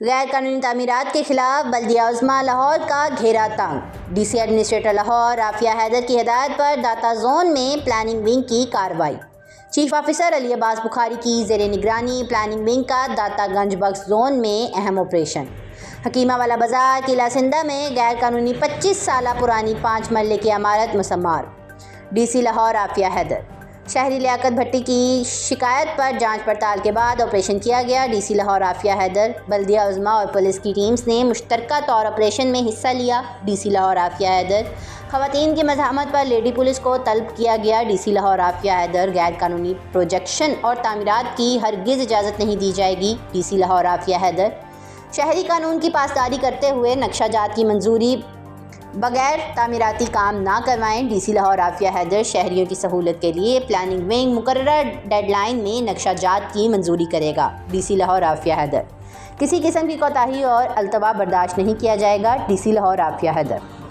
غیر قانونی تعمیرات کے خلاف بلدیہ عظمیٰ لاہور کا گھیرا تنگ۔ D C administrator Lahore Rafia Haider کی ہدایت پر داتا زون میں پلاننگ ونگ کی کارروائی۔ چیف آفیسر علی عباس بخاری کی زیر نگرانی پلاننگ ونگ کا داتا گنج بخش زون میں اہم آپریشن۔ حکیمہ والا بازار قلعہ سندھا میں غیر قانونی 25 سالہ پرانی 5 مرلے کی عمارت مسمار۔ D C Lahore Rafia Haider. شہری لیاقت بھٹی کی شکایت پر جانچ پڑتال کے بعد آپریشن کیا گیا۔ ڈی سی لاہور رافیہ حیدر، بلدیہ عظمیٰ اور پولیس کی ٹیمز نے مشترکہ طور آپریشن میں حصہ لیا۔ D C Lahore Rafia Haider. خواتین کی مزاحمت پر لیڈی پولیس کو طلب کیا گیا۔ D C Lahore Rafia Haider. غیر قانونی پروجیکشن اور تعمیرات کی ہرگز اجازت نہیں دی جائے گی۔ D C Lahore Rafia Haider. شہری قانون کی پاسداری کرتے ہوئے نقشہ جات کی منظوری بغیر تعمیراتی کام نہ کروائیں۔ D C Lahore Rafia Haider. شہریوں کی سہولت کے لیے پلاننگ ونگ مقررہ ڈیڈ لائن میں نقشہ جات کی منظوری کرے گا۔ D C Lahore Rafia Haider. کسی قسم کی کوتاہی اور التوا برداشت نہیں کیا جائے گا۔ D C Lahore Rafia Haider.